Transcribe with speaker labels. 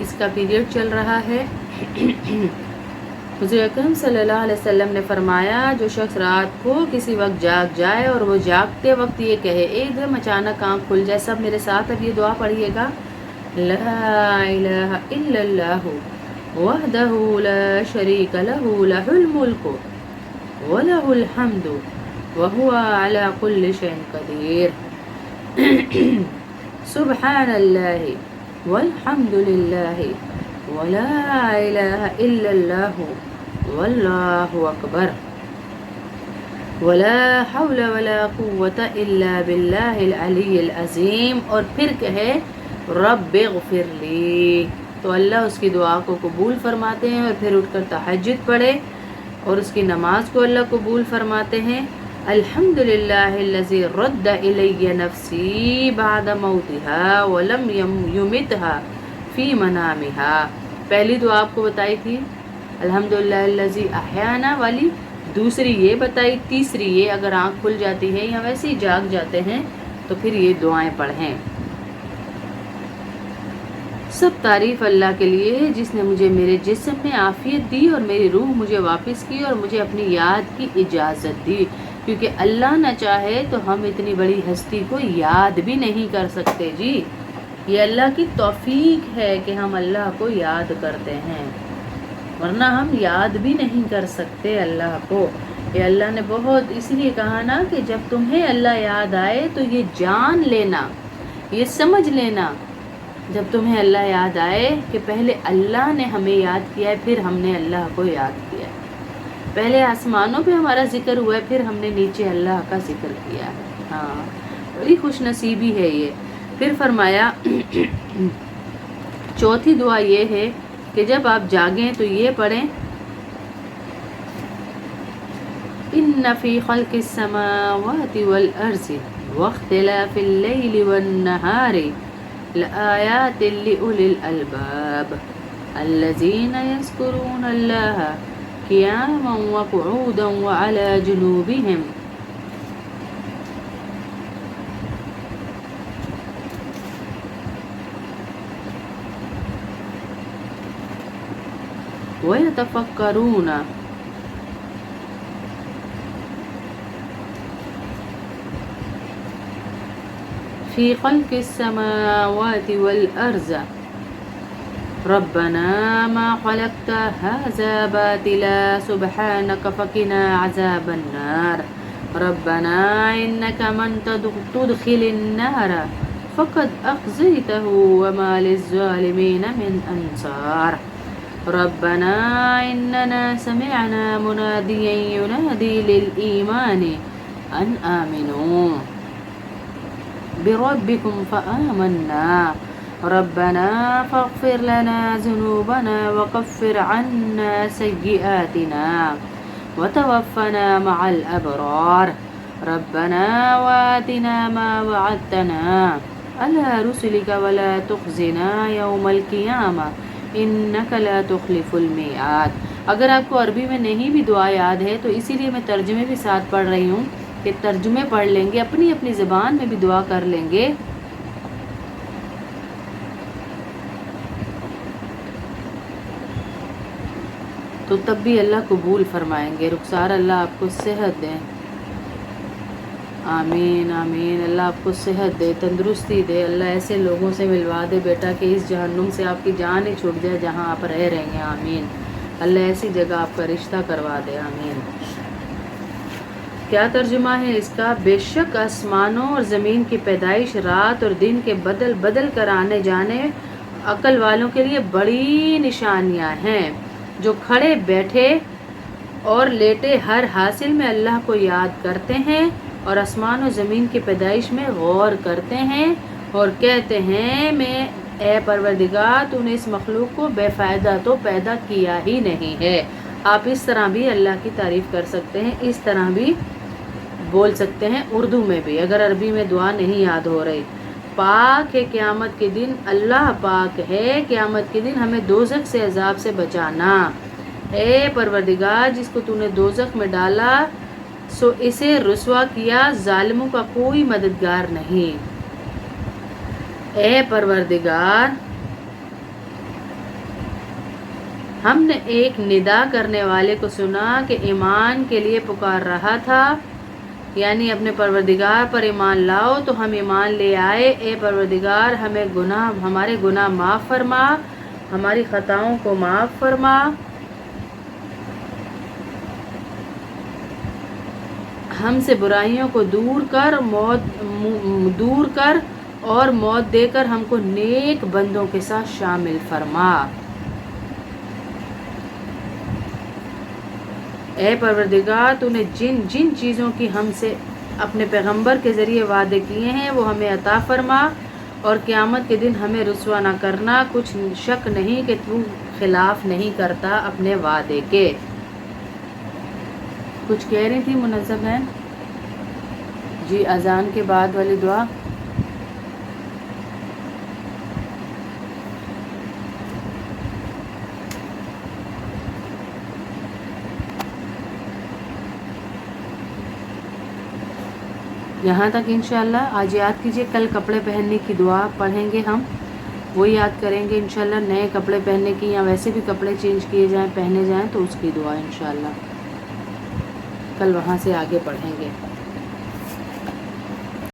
Speaker 1: इसका पीरियड चल रहा है। हुज़ूर अकरम सल्लल्लाहु अलैहि वसल्लम ने फरमाया, जो शख्स रात को किसी वक्त जाग जाए और वो जागते वक्त ये कहे, एकदम अचानक आँख खुल जाए, सब मेरे साथ अब ये दुआ पढ़िएगा, ला इलाहा इल्लल्लाहु वहदहु ला शरीका लहु लहुल मुल्कु व लहुल हम्दु व हुवा अला कुल्लि शैइन कदीर। सुब्हानल्लाहि वल्हम्दुलिल्लाहि वला इलाहा इल्लल्लाहु वल्लाहु अकबर वला हौला वला कुव्वता इल्ला बिल्लाहिल अलीयिल अज़ीम। और फिर कहे रब्बिग़फ़िरली, तो अल्लाह उसकी दुआ को कबूल फरमाते हैं। और फिर उठकर तहज्जुद पढ़े और उसकी नमाज को अल्लाह कबूल फरमाते हैं। अल्हम्दुलिल्लाहिल्लज़ी रद्द इलैया नफ्सी बाद मौतिहा वलम युमितहा फी मनामिहा। पहली दुआ आपको बताई थी अल्हम्दुलिल्लाहिल्लज़ी अहयाना वाली, दूसरी ये बताई, तीसरी ये अगर आँख खुल जाती है या वैसे ही जाग जाते हैं तो फिर ये दुआएं पढ़ें। सब तारीफ़ अल्लाह के लिए है जिसने मुझे मेरे जिस्म में आफ़ियत दी और मेरी रूह मुझे वापस की और मुझे अपनी याद की इजाज़त दी, क्योंकि अल्लाह न चाहे तो हम इतनी बड़ी हस्ती को याद भी नहीं कर सकते जी। ये अल्लाह की तौफीक है कि हम अल्लाह को याद करते हैं, वरना हम याद भी नहीं कर सकते अल्लाह को। ये अल्लाह ने बहुत इसलिए कहा ना कि जब तुम्हें अल्लाह याद आए तो ये जान लेना, ये समझ लेना, जब तुम्हें अल्लाह याद आए कि पहले अल्लाह ने हमें याद किया है, फिर हमने अल्लाह को याद किया है। पहले आसमानों पे हमारा जिक्र हुआ है, फिर हमने नीचे अल्लाह का जिक्र किया है। हाँ, बड़ी खुश नसीबी है ये। फिर फरमाया चौथी दुआ ये है कि जब आप जागें तो ये पढ़ें, इन्ना फी खल्क़िस समावाति वल अर्ज़ि वख्तिलाफ़िल लैलि वन नहारि लआयातिल लिउलिल अलबाब अल्लज़ीना यज़्कुरूना अल्लाह क़ियामन व क़ुऊदन व अला जुनूबिहिम व यतफ़क्करूना फ़ी ख़ल्क़िस समावाति वल अर्ज़ रब्बना मा ख़लक़्त हाज़ा बातिला सुब्हानक फ़क़िना अज़ाबन नार रब्बना इन्नका मन तुदख़िलिन नार फ़क़द अख़ज़यतहु व मा लिज़्ज़ालिमीन मिन अंसार रब्बना इन्नना समिअना मुनादियन युनादी लिल ईमानि अन आमिनू बिरब्बिकुम फ़आमन्ना रब्बना फ़ग़फ़िर लना ज़ुनूबना वकफ़िर अन्ना सय्यिआतिना वतवफ़्फ़ना मअल अबरार रब्बना वातिना मा वअदतना अला रुसुलिका वला तुख़ज़िना यौमल क़ियामा इन्नका ला तुख़लिफ़ुल मिआद। अगर आपको अरबी में नहीं भी दुआ याद है तो इसीलिए मैं तर्जुमे भी साथ पढ़ रही हूँ कि तर्जुमे पढ़ लेंगे, अपनी अपनी ज़बान में भी दुआ कर लेंगे। तो तब भी अल्लाह कबूल फरमाएंगे। रुखसार अल्लाह आपको सेहत दें, आमीन आमीन। अल्लाह आपको सेहत दे, तंदुरुस्ती दे। अल्लाह ऐसे लोगों से मिलवा दे बेटा कि इस जहन्नुम से आपकी जान ही छूट जाए जहां आप रह रहे हैं, आमीन। अल्लाह ऐसी जगह आपका रिश्ता करवा दे, आमीन। क्या तर्जुमा है इसका? बेशक आसमानों और ज़मीन की पैदाइश, रात और दिन के बदल बदल कर आने जाने अक्ल वालों के लिए बड़ी निशानियां हैं। जो खड़े बैठे और लेटे हर हासिल में अल्लाह को याद करते हैं और आसमान और ज़मीन की पैदाइश में गौर करते हैं और कहते हैं, मैं ए परवरदिगार तूने इस मखलूक को बेफ़ायदा तो पैदा किया ही नहीं है। आप इस तरह भी अल्लाह की तारीफ़ कर सकते हैं, इस तरह भी बोल सकते हैं, उर्दू में भी, अगर अरबी में दुआ नहीं याद हो रही। पाक है क़यामत के दिन, अल्लाह पाक है क़यामत के दिन हमें दोज़ख से अज़ाब से बचाना। ए परवरदिगार जिसको तूने दोज़ख में डाला सो इसे रुसवा किया, जालिमों का कोई मददगार नहीं। ए परवरदिगार ہم نے ایک ندا کرنے والے کو سنا کہ ایمان کے لیے پکار رہا تھا، یعنی اپنے پروردگار پر ایمان لاؤ، تو ہم ایمان لے آئے۔ اے پروردگار، ہمارے گناہ معاف فرما، ہماری خطاؤں کو معاف فرما، ہم سے برائیوں کو دور کر اور موت دے کر ہم کو نیک بندوں کے ساتھ شامل فرما۔ اے پروردگار، تو نے جن جن چیزوں کی ہم سے اپنے پیغمبر کے ذریعے وعدے کیے ہیں وہ ہمیں عطا فرما، اور قیامت کے دن ہمیں رسوا نہ کرنا۔ کچھ شک نہیں کہ تو خلاف نہیں کرتا اپنے وعدے کے۔ کچھ کہہ رہی تھی منظم ہے جی اذان کے بعد والی دعا؟ یہاں تک انشاءاللہ آج یاد کیجئے۔ کل کپڑے پہننے کی دعا پڑھیں گے ہم، وہ یاد کریں گے انشاءاللہ۔ نئے کپڑے پہننے کی یا ویسے بھی کپڑے چینج کیے جائیں، پہنے جائیں تو اس کی دعا انشاءاللہ کل وہاں سے آگے پڑھیں گے۔